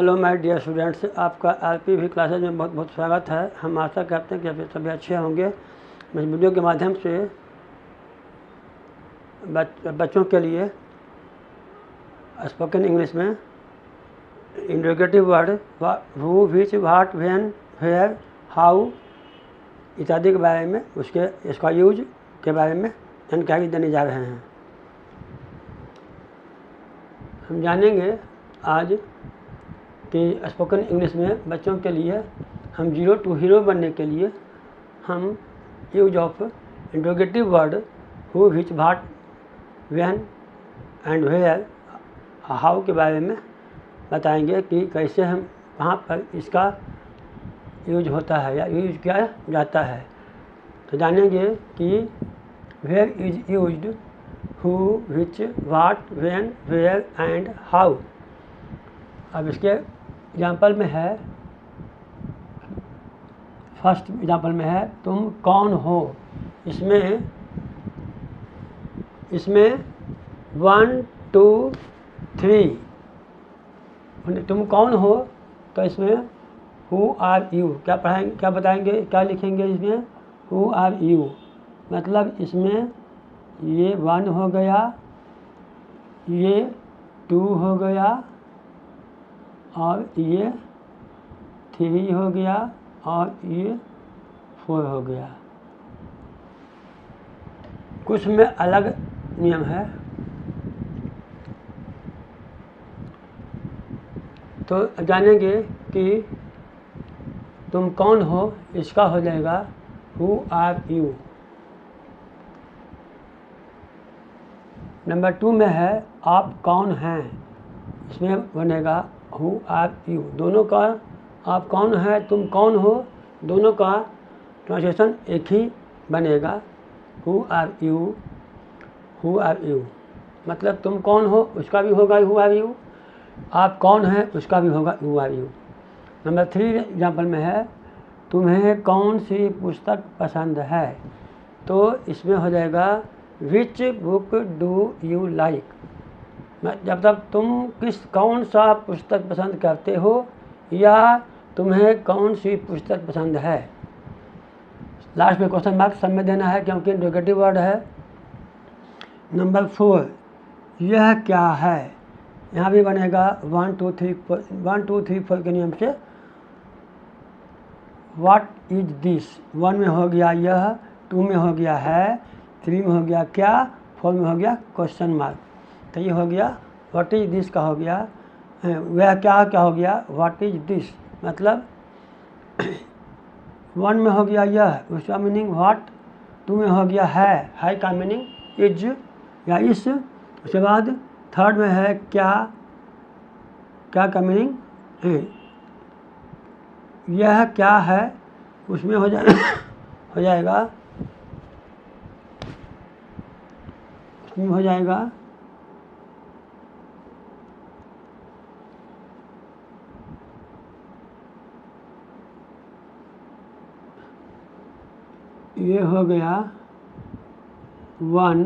Hello my dear students, आपका आरपीवी classes में बहुत बहुत स्वागत है। हम आशा करते हैं कि आप सभी अच्छे होंगे। मैं इस वीडियो के माध्यम से बच्चों के लिए स्पोकन इंग्लिश में interrogative word who, which, what, when, where, how इत्यादि के बारे में इसका यूज के बारे में जानकारी देने जा रहे हैं। हम जानेंगे आज कि स्पोकन इंग्लिश में बच्चों के लिए हम जीरो टू हीरो बनने के लिए हम use of interrogative word who, which, what, when and where, how के बारे में बताएंगे कि कैसे हम कहाँ पर इसका यूज होता है या यूज किया जाता है। तो जानेंगे कि where is used who, which, what, when, where and how. अब इसके एग्जाम्पल में है, फर्स्ट एग्जाम्पल में है तुम कौन हो। इसमें 1 2 3 तुम कौन हो, तो इसमें हु आर यू क्या बताएंगे, क्या लिखेंगे इसमें, हु आर यू। मतलब इसमें ये 1 हो गया, ये 2 हो गया और ये 3 हो गया और ये 4 हो गया। कुछ में अलग नियम है, तो जानेंगे कि तुम कौन हो, इसका हो जाएगा हु आर यू। नंबर 2 में है आप कौन हैं, इसमें बनेगा हु आर यू। दोनों का आप कौन है, तुम कौन हो, दोनों का ट्रांसलेशन एक ही बनेगा, who are you, who are you. मतलब तुम कौन हो उसका भी होगा हु आर यू, आप कौन हैं उसका भी होगा who are you. Number 3 example में है तुम्हें कौन सी पुस्तक पसंद है, तो इसमें हो जाएगा which book do you like. जब तक तुम कौन सा पुस्तक पसंद करते हो या तुम्हें कौन सी पुस्तक पसंद है। लास्ट में क्वेश्चन मार्क सब में देना है क्योंकि इंट्रोगेटिव वर्ड है। नंबर 4 यह क्या है, यहाँ भी बनेगा 1 2 3 4 के नियम से। व्हाट इज दिस, 1 में हो गया यह, 2 में हो गया है, 3 में हो गया क्या, 4 में हो गया क्वेश्चन मार्क। तो ये हो गया व्हाट इज दिस का हो गया, वह क्या हो गया व्हाट इज दिस। मतलब 1 में हो गया यह, उसका मीनिंग व्हाट, 2 में हो गया है का मीनिंग इज या इस। उसके बाद 3rd में है क्या का मीनिंग यह क्या है, उसमें हो जाएगा उसमें हो जाएगा ये हो गया 1,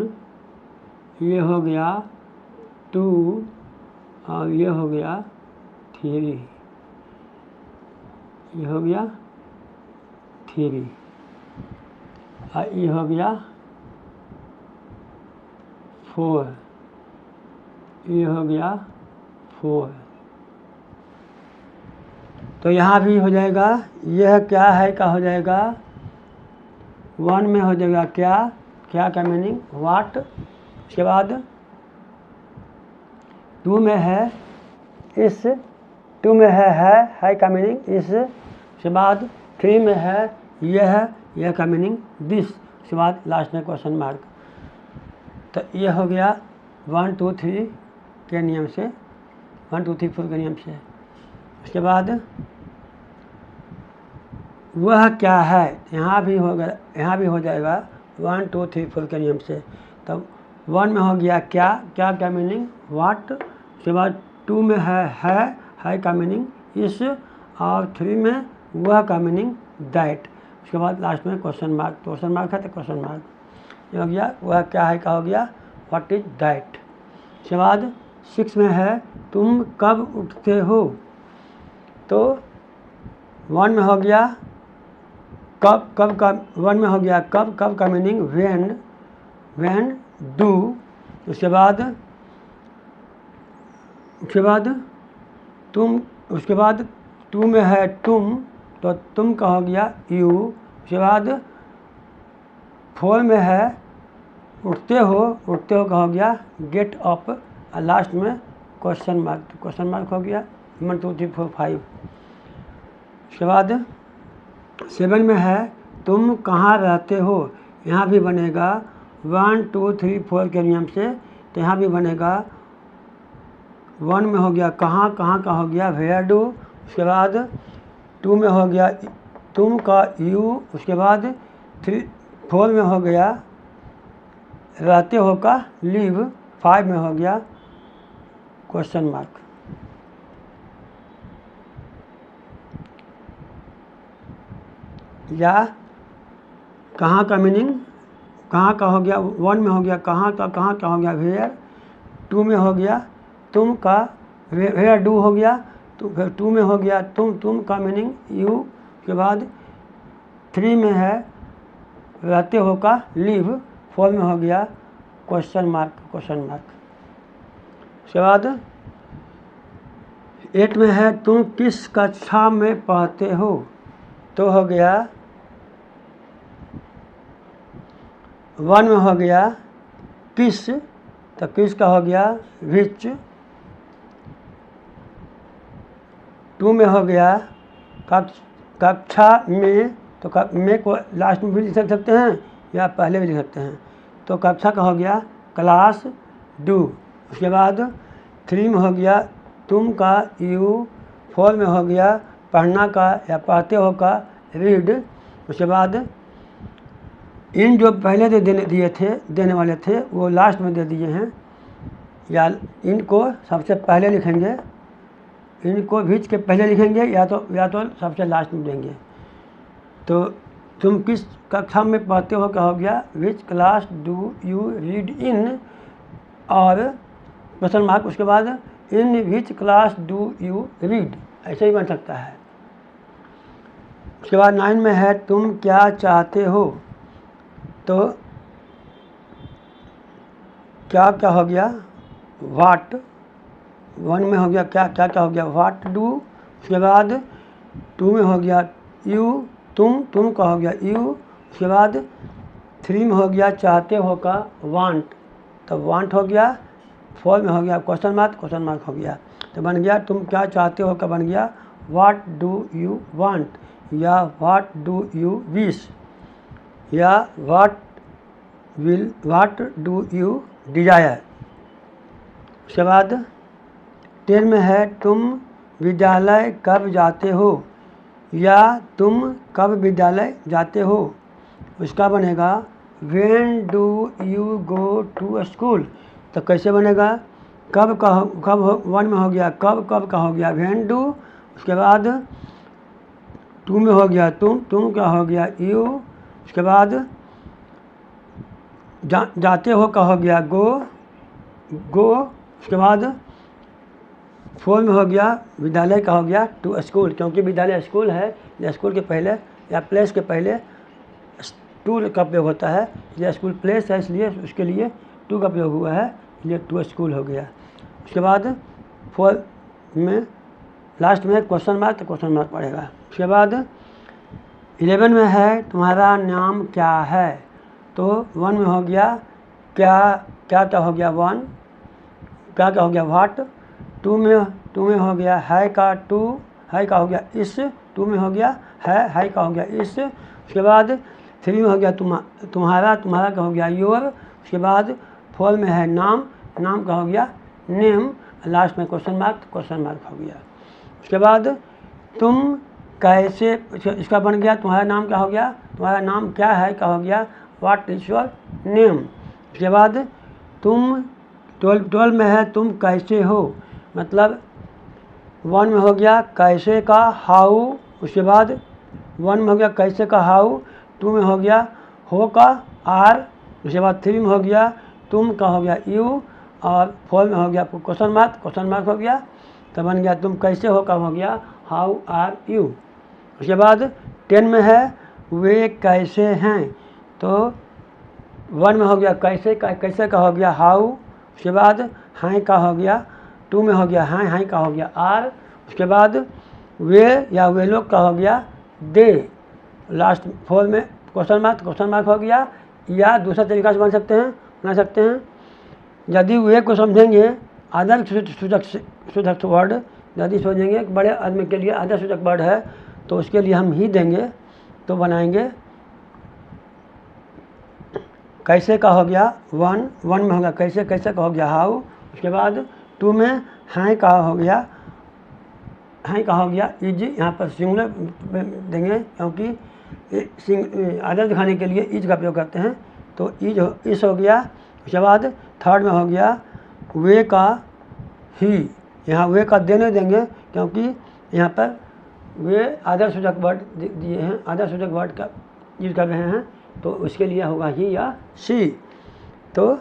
ये हो गया 2 और ये हो गया 3, ये हो गया 3 और ये हो गया 4, ये हो गया 4। तो यहाँ भी हो जाएगा यह क्या है का हो जाएगा 1 में हो जाएगा क्या का मीनिंग व्हाट। उसके बाद 2 में है इस, 2 में है का मीनिंग इस। उसके बाद 3 में है यह का मीनिंग दिस। उसके बाद लास्ट में क्वेश्चन मार्क। तो ये हो गया 1 2 3 के नियम से, 1 2 3 4 के नियम से। उसके बाद वह क्या है, यहाँ भी हो जाएगा 1 2 3 4 के नियम से। तब 1 में हो गया क्या मीनिंग व्हाट। उसके बाद 2 में है का मीनिंग इस और 3 में वह का मीनिंग दैट। उसके बाद लास्ट में क्वेश्चन मार्क है तो क्वेश्चन मार्क ये हो गया वह क्या है का हो गया व्हाट इज दैट। उसके बाद 6 में है तुम कब उठते हो, तो वन में हो गया कब, कब का वन में हो गया कब, कब का मीनिंग व्हेन डू। उसके बाद तुम, उसके बाद टू में है तुम, तो तुम का हो गया यू। उसके बाद फोर में है उठते हो का हो गया गेट अप, और लास्ट में क्वेश्चन मार्क, तो क्वेश्चन मार्क हो गया 1 2 3 4 5। उसके बाद 7 में है तुम कहाँ रहते हो, यहाँ भी बनेगा 1 2 3 4 के नियम से, तो यहाँ भी बनेगा 1 में हो गया कहाँ, कहाँ का हो गया वेयर डू। उसके बाद 2 में हो गया तुम का यू। उसके बाद 4 में हो गया रहते हो का लिव। 5 में हो गया क्वेश्चन मार्क। या कहाँ का मीनिंग, कहाँ का हो गया 1 में हो गया कहाँ का हो गया वेयर। 2 में हो गया तुम का वेयर डू हो गया, तो फिर 2 में हो गया तुम का मीनिंग यू। के बाद 3 में है रहते हो का लिव। 4 में हो गया क्वेश्चन मार्क। उसके बाद 8 में है तुम किस कक्षा में पढ़ते हो, तो हो गया 1 में हो गया किस, तो किस का हो गया विच। 2 में हो गया कक्षा में, तो में को लास्ट में भी लिख सकते हैं या पहले भी लिख सकते हैं, तो कक्षा का हो गया क्लास डू। उसके बाद 3 में हो गया तुम का यू। 4 में हो गया पढ़ना का या पढ़ते हो का रीड। उसके बाद इन जो पहले देने वाले थे वो लास्ट में दे दिए हैं, या इनको सबसे पहले लिखेंगे, इनको विच के पहले लिखेंगे या तो सबसे लास्ट में देंगे। तो तुम किस कक्षा में पढ़ते हो का हो गया which class do you read in, और क्वेश्चन मार्क। उसके बाद in which class do you read, ऐसे ही बन सकता है। उसके बाद 9 में है तुम क्या चाहते हो, तो क्या हो गया वाट। 1 में हो गया क्या हो गया वाट डू। उसके बाद 2 में हो गया यू, तुम का हो गया यू। उसके बाद 3 में हो गया चाहते हो का वांट, तो वांट हो गया। 4 में हो गया क्वेश्चन मार्क हो गया, तो बन गया तुम क्या चाहते हो का बन गया व्हाट डू यू वांट, या व्हाट डू यू विश, या व्हाट डू यू डिजायर। उसके बाद 10 में है तुम विद्यालय कब जाते हो, या तुम कब विद्यालय जाते हो। उसका बनेगा when do you go to school, तो कैसे बनेगा कब 1 में हो गया कब का हो गया व्हेन डू। उसके बाद 2 में हो गया तुम का हो गया यू। उसके बाद जाते हो का हो गया गो। उसके बाद 4 में हो गया विद्यालय का हो गया टू स्कूल, क्योंकि विद्यालय स्कूल है, या स्कूल के पहले या प्लेस के पहले टू का प्रयोग होता है, या स्कूल प्लेस है इसलिए उसके लिए टू का प्रयोग हुआ है, इसलिए टू स्कूल हो गया। उसके बाद 4 में लास्ट में क्वेश्चन मार्क, तो क्वेश्चन मार्क पड़ेगा। उसके बाद 11 में है तुम्हारा नाम क्या है, तो 1 में हो गया क्या हो गया 1, क्या हो गया व्हाट। 2 में हो गया है का हो गया इस। 2 में हो गया है का हो गया इस। उसके बाद 3 में हो गया तुम्हारा का हो गया योर। उसके बाद 4 में है नाम का हो गया नेम, लास्ट में क्वेश्चन मार्क हो गया। उसके बाद तुम कैसे, इसका बन गया तुम्हारा नाम क्या हो गया, तुम्हारा नाम क्या है का हो गया व्हाट इज योर नेम। उसके बाद तुम 12 में है तुम कैसे हो, मतलब 1 में हो गया कैसे का हाउ। उसके बाद 1 में हो गया कैसे का हाउ। 2 में हो गया हो का आर। उसके बाद 3 में हो गया तुम का हो गया यू, और 4 में हो गया क्वेश्चन मार्क हो गया, तो बन गया तुम कैसे हो का हो गया हाउ आर यू। उसके बाद 10 में है वे कैसे हैं, तो 1 में हो गया कैसे का हो गया हाउ। उसके बाद हैं का हो गया, 2 में हो गया हैं का हो गया आर। उसके बाद वे या वे लोग का हो गया दे। लास्ट 4 में क्वेश्चन मार्क हो गया। या दूसरा तरीका से बना सकते हैं यदि वे को समझेंगे आदर सूचक वर्ड, यदि सोचेंगे बड़े आदमी के लिए आदर सूचक वर्ड है तो उसके लिए हम ही देंगे, तो बनाएंगे कैसे का हो गया 1 में हो गया कैसे का हो गया हाउ। उसके बाद 2 में हैं का हो गया इज। यहाँ पर सिंगुलर देंगे क्योंकि आदर दिखाने के लिए इज का प्रयोग करते हैं, तो इस हो गया। उसके बाद 3rd में हो गया वे का ही। यहाँ वे का देने देंगे क्योंकि यहाँ पर वे आदर सूचक वर्ड दिए हैं, आदर सूचक वर्ड का यूज कर रहे हैं, तो उसके लिए होगा ही या सी। तो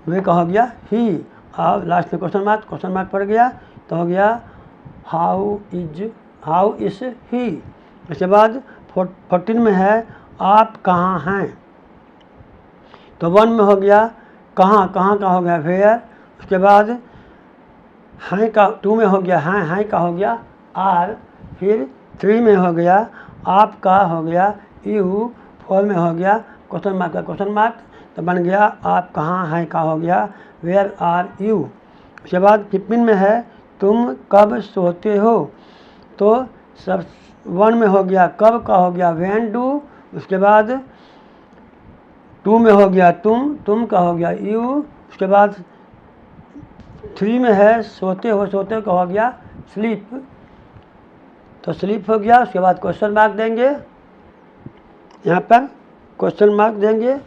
वे का हो गया ही और लास्ट में क्वेश्चन मार्क पड़ गया, तो हो गया हाउ इज ही। उसके बाद 14 में है आप कहाँ हैं, तो 1 में हो गया कहाँ का हो गया वेयर। उसके बाद हैं का 2 में हो गया हैं का हो गया आर। फिर 3 में हो गया आप का हो गया यू। 4 में हो गया क्वेश्चन मार्क, तो बन गया आप कहाँ हैं का हो गया वेयर आर यू। उसके बाद 15 में है तुम कब सोते हो, तो सब 1 में हो गया कब का हो गया व्हेन डू। उसके बाद 2 में हो गया तुम का हो गया यू। उसके बाद 3 में है सोते का हो गया स्लीप, तो स्लीप हो गया। उसके बाद क्वेश्चन मार्क देंगे, यहाँ पर क्वेश्चन मार्क देंगे,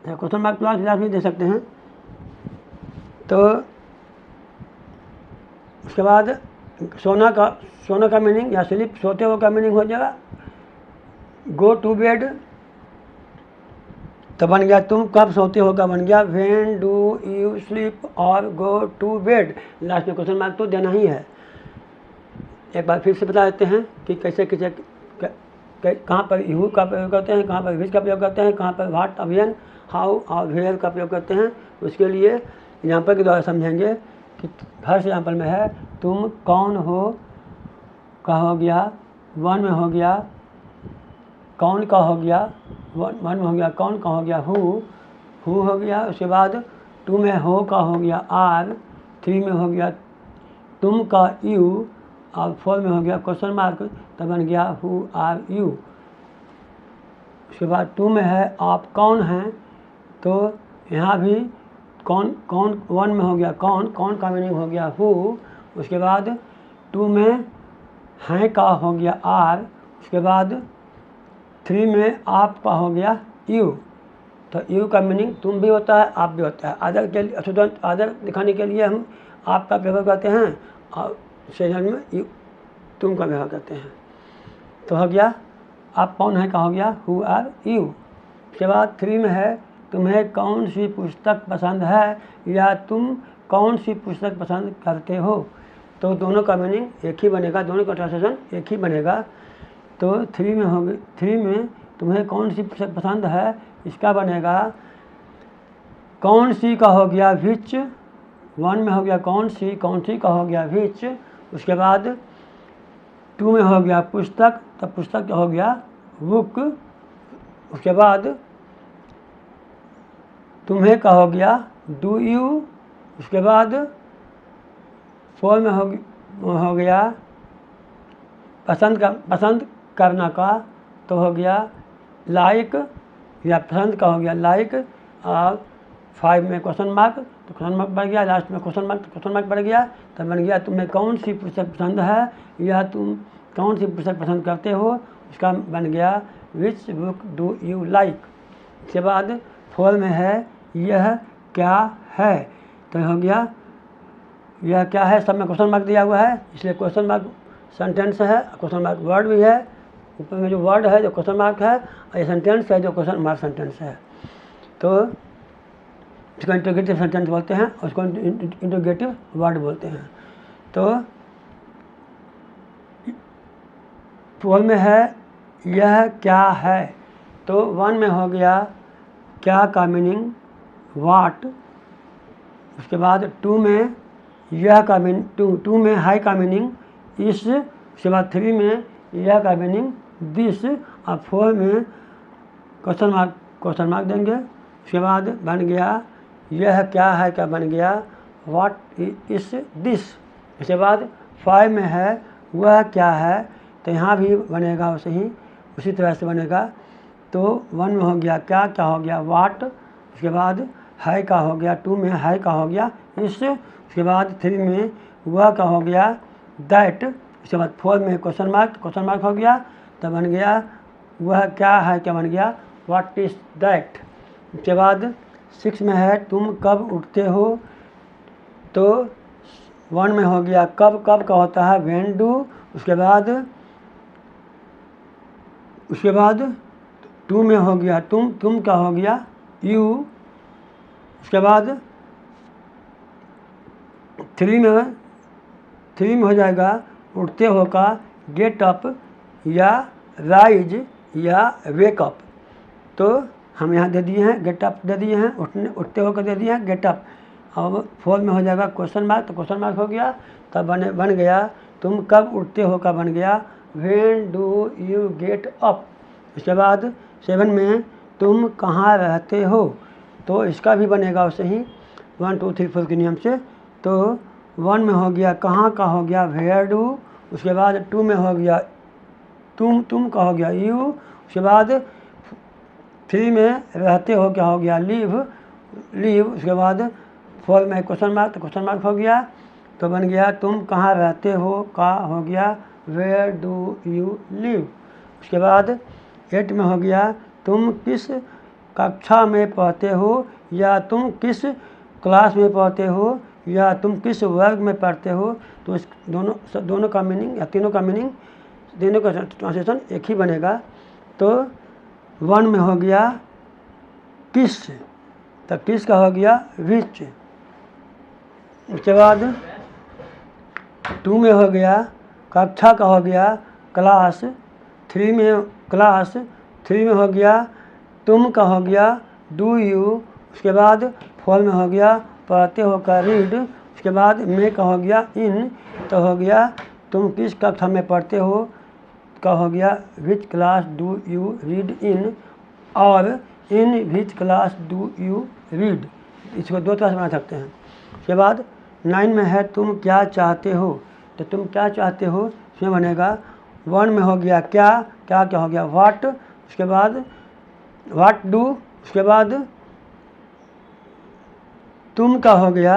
क्वेश्चन मार्क क्लास भी दे सकते हैं। तो उसके बाद सोना का मीनिंग या स्लीप सोते हो का मीनिंग हो जाएगा गो टू बेड, तो बन गया तुम कब सोते हो का बन गया व्हेन डू यू स्लीप और गो टू बेड। लास्ट में क्वेश्चन मार्क तो देना ही है। एक बार फिर से बता देते हैं कि कैसे कहाँ पर यू का प्रयोग करते हैं, कहाँ पर विच का प्रयोग करते हैं, कहाँ पर व्हाट अभियन हाउ और वेयर का प्रयोग करते हैं। उसके लिए एग्जाम्पल के द्वारा समझेंगे कि फर्स्ट एग्जाम्पल में है तुम कौन हो का हो गया 1 में हो गया कौन का हो गया 1 में हो गया कौन का हो गया हु हो गया। उसके बाद 2 में हो का हो गया आर। 3 में हो गया तुम का यू और 4 में हो गया क्वेश्चन मार्क, तब बन गया हु आर यू। उसके बाद 2 में है आप कौन हैं, तो यहाँ भी कौन 1 में हो गया कौन का मीनिंग हो गया हु। उसके बाद 2 में हैं का हो गया आर। उसके बाद 3 में आप का हो गया यू, तो यू का मीनिंग तुम भी होता है आप भी होता है। आदर के लिए आदर दिखाने के लिए हम आप का व्यवहार करते हैं और सेशन में यू तुम का व्यवहार करते हैं। तो हो गया आप कौन है का हो गया हु आर यू। उसके बाद 3 में है तुम्हें कौन सी पुस्तक पसंद है या तुम कौन सी पुस्तक पसंद करते हो, तो दोनों का मीनिंग एक ही बनेगा, दोनों का ट्रांसलेशन एक ही बनेगा। तो 3 में होगी 3 में तुम्हें कौन सी पुस्तक पसंद है, इसका बनेगा कौन सी का हो गया विच। 1 में हो गया कौन सी का हो गया विच। उसके बाद 2 में हो गया पुस्तक, तब पुस्तक हो गया बुक। उसके बाद तुम्हें का हो गया डू यू। उसके बाद 4 में हो गया पसंद करना का, तो हो गया लाइक या पसंद का हो गया लाइक। और 5 में क्वेश्चन मार्क, तो क्वेश्चन मार्क बढ़ गया। लास्ट में क्वेश्चन मार्क बढ़ गया, तब बन गया तुम्हें कौन सी पुस्तक पसंद है या तुम कौन सी पुस्तक पसंद करते हो, उसका बन गया which book do you like. इसके बाद 4 में है यह क्या है, तो हो गया यह क्या है, सब में क्वेश्चन मार्क दिया हुआ है, इसलिए क्वेश्चन मार्क सेंटेंस है, क्वेश्चन मार्क वर्ड भी है। ऊपर में जो वर्ड है जो क्वेश्चन मार्क है और ये सेंटेंस है जो क्वेश्चन मार्क सेंटेंस है। तो उसको इंट्रोगेटिव सेंटेंस बोलते हैं, उसको इंट्रोगेटिव वर्ड बोलते हैं। तो 12 में है यह क्या है, तो 1 में हो गया क्या का मीनिंग वाट। उसके बाद 2 में यह का मीनिंग, 2 में हाई का मीनिंग इस। उसके बाद 3 में यह का मीनिंग दिस। और 4 में क्वेश्चन मार्क देंगे। उसके बाद बन गया यह क्या है का बन गया व्हाट इज दिस। उसके बाद 5 में है वह क्या है, तो यहाँ भी बनेगा उसी तरह से बनेगा। तो 1 में हो गया क्या हो गया वाट। उसके बाद है का हो गया, 2 में है का हो गया इस। उसके बाद 3 में वह का हो गया दैट। उसके बाद 4 में क्वेश्चन मार्क हो गया, तो बन गया वह क्या है क्या बन गया व्हाट इज दैट। उसके बाद 6 में है तुम कब उठते हो, तो 1 में हो गया कब का होता है व्हेन डू। उसके बाद 2 में हो गया तुम का हो गया यू। उसके बाद 3 में हो जाएगा उठते हो का गेट अप या राइज या वेक अप। तो हम यहाँ दे दिए हैं गेट अप दे दिए हैं, उठते हो का दे दिए हैं गेट अप। अब 4 में हो जाएगा क्वेश्चन मार्क, तो क्वेश्चन मार्क हो गया, तब बन गया तुम कब उठते हो का बन गया when do you get up. उसके बाद 7 में तुम कहाँ रहते हो, तो इसका भी बनेगा वैसे ही 1 2 3 4 के नियम से। तो 1 में हो गया कहाँ का हो गया वेयर डू। उसके बाद 2 में हो गया तुम का हो गया यू। उसके बाद 3 में रहते हो क्या हो गया लीव। उसके बाद 4 में क्वेश्चन मार्क, तो क्वेश्चन मार्क हो गया, तो बन गया तुम कहाँ रहते हो का हो गया वेयर डू यू लिव। उसके बाद 8 में हो गया तुम किस कक्षा में पढ़ते हो, या तुम किस क्लास में पढ़ते हो, या तुम किस वर्ग में पढ़ते हो। तो इस दोनों का मीनिंग या तीनों का मीनिंग, तीनों का ट्रांसलेशन एक ही बनेगा। तो 1 में हो गया किस, तो किस का हो गया विच। उसके बाद 2 में हो गया कक्षा का हो गया क्लास। 3 में हो गया तुम का हो गया डू यू। उसके बाद 4 में हो गया पढ़ते हो का रीड। उसके बाद में का हो गया इन, तो हो गया तुम किस कक्षा में पढ़ते हो का हो गया which class do you read in, और in which class do you read. इसको 2 तरह से बना सकते हैं। उसके बाद 9 में है तुम क्या चाहते हो, तो तुम क्या चाहते हो इसमें बनेगा 1 में हो गया क्या हो गया व्हाट। उसके बाद व्हाट डू। उसके बाद तुम का हो गया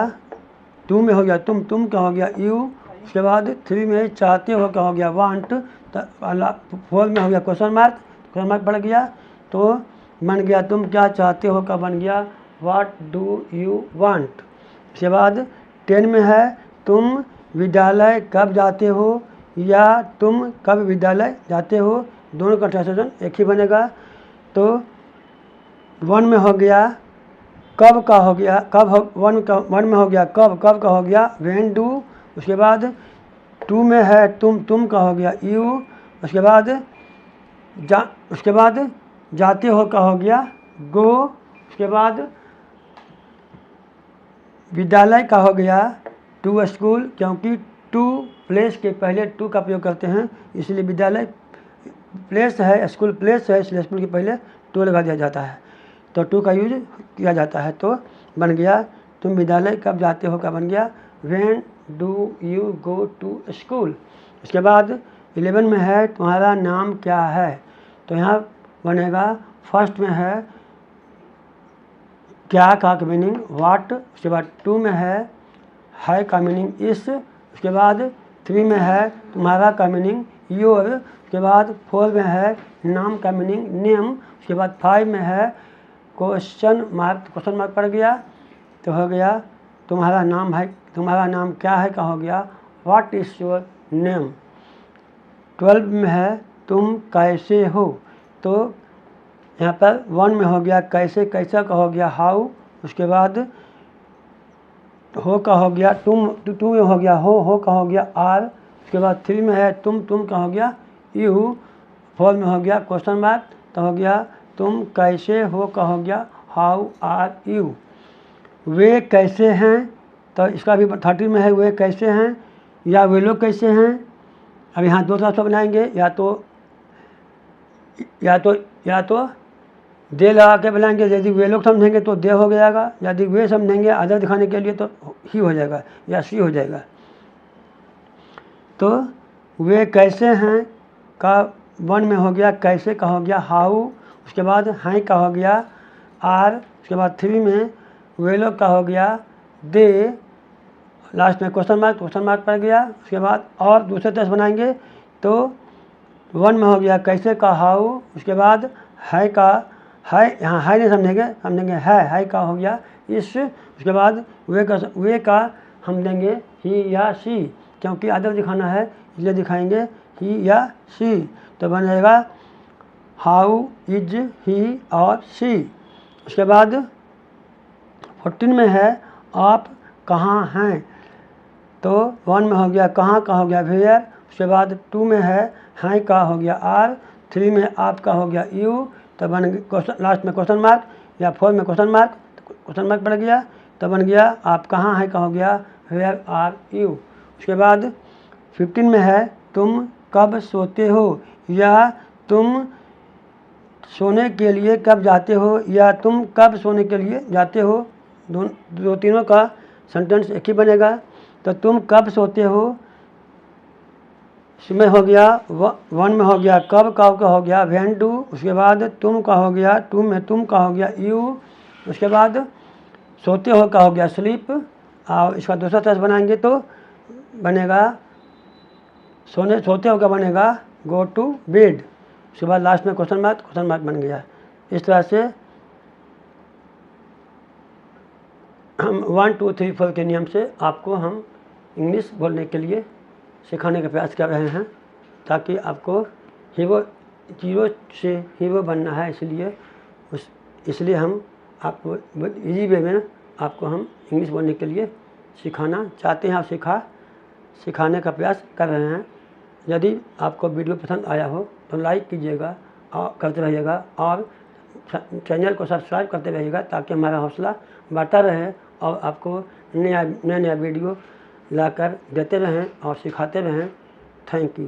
2 में हो गया तुम का हो गया यू। उसके बाद 3 में चाहते हो का हो गया वांट। 4 में हो गया क्वेश्चन मार्क पड़ गया, तो बन गया तुम क्या चाहते हो का बन गया व्हाट डू यू वांट। उसके बाद 10 में है तुम विद्यालय कब जाते हो, या तुम कब विद्यालय जाते हो। दोनों का ट्रांसलेशन एक ही बनेगा। तो 1 में हो गया कब का हो गया 1 में हो गया कब का हो गया व्हेन डू। उसके बाद 2 में है तुम का हो गया यू। उसके बाद जाते हो का हो गया गो। उसके बाद विद्यालय का हो गया टू स्कूल, क्योंकि टू प्लेस के पहले टू का प्रयोग करते हैं, इसलिए विद्यालय प्लेस है, स्कूल प्लेस है, इसलिए स्कूल के पहले टू लगा दिया जाता है, तो टू का यूज किया जाता है। तो बन गया तुम विद्यालय कब जाते हो का बन गया when do you go to school. उसके बाद 11 में है तुम्हारा नाम क्या है, तो यहाँ बनेगा फर्स्ट में है क्या का मीनिंग व्हाट। उसके बाद 2 में है का मीनिंग इस। उसके बाद 3 में है तुम्हारा का मीनिंग योर। उसके बाद 4 में है नाम का मीनिंग नेम। उसके बाद 5 में है क्वेश्चन मार्क पड़ गया, तो हो गया तुम्हारा नाम क्या है का हो गया व्हाट इज़ योर नेम। 12 में है तुम कैसे हो, तो यहाँ पर 1 में हो गया कैसा का हो गया हाउ। उसके बाद हो का हो गया तुम, टू में हो गया हो का हो गया आर, उसके बाद 3 में है तुम का हो गया यू, 4 में हो गया क्वेश्चन मार्क, तो हो गया तुम कैसे हो का हो गया हाउ आर यू। वे कैसे हैं, तो इसका भी 30 में है वे कैसे हैं या वे लोग कैसे हैं। अब यहाँ दो तरह से बनाएंगे, या तो दे लगा के बनाएंगे, यदि वे लोग समझेंगे तो दे हो जाएगा, यदि वे समझेंगे अदर दिखाने के लिए तो ही हो जाएगा या सी हो जाएगा। तो वे कैसे हैं का 1 में हो गया कैसे का हो गया हाउ, उसके बाद हैं का हो गया आर, उसके बाद 3 में वे लोग का हो गया दे, लास्ट में क्वेश्चन मार्क पड़ गया। उसके बाद और दूसरे तरह से बनाएंगे तो 1 में हो गया कैसे का हाउ, उसके बाद है का है, यहाँ है नहीं समझेंगे है का हो गया इस, उसके बाद वे का हम देंगे ही या सी, क्योंकि अदर दिखाना है इसलिए दिखाएंगे ही या सी। तो बन जाएगा हाउ इज ही और सी। उसके बाद 14 में है आप कहाँ हैं, तो 1 में हो गया कहाँ का हो गया वेयर, उसके बाद 2 में है का हो गया आर, 3 में आप का हो गया यू, तो बन लास्ट में क्वेश्चन मार्क, या 4 में क्वेश्चन मार्क पड़ गया, तो बन गया आप कहाँ हैं का हो गया वेयर आर यू। उसके बाद 15 में है तुम कब सोते हो या तुम सोने के लिए कब जाते हो या तुम कब सोने के लिए जाते हो, दो तीनों का सेंटेंस एक ही बनेगा। तो तुम कब सोते हो, इसमें हो गया 1 में हो गया कब का हो गया व्हेन डू, उसके बाद तुम का हो गया 2 में तुम का हो गया यू, उसके बाद सोते हो का हो गया स्लीप। और इसका दूसरा तरह बनाएंगे तो बनेगा सोते हो का बनेगा गो टू बेड, उसके बाद लास्ट में क्वेश्चन मार्क बन गया। इस तरह से हम 1 2 3 4 के नियम से आपको हम इंग्लिश बोलने के लिए सिखाने का प्रयास कर रहे हैं, ताकि आपको हीरो जीरो से हीरो बनना है, इसलिए हम आपको इजी वे में आपको हम इंग्लिश बोलने के लिए सिखाना चाहते हैं और सिखाने का प्रयास कर रहे हैं। यदि आपको वीडियो पसंद आया हो तो लाइक कीजिएगा और करते रहिएगा और चैनल को सब्सक्राइब करते रहिएगा, ताकि हमारा हौसला बढ़ता रहे और आपको नया वीडियो लाकर देते रहें और सिखाते रहें। Thank you.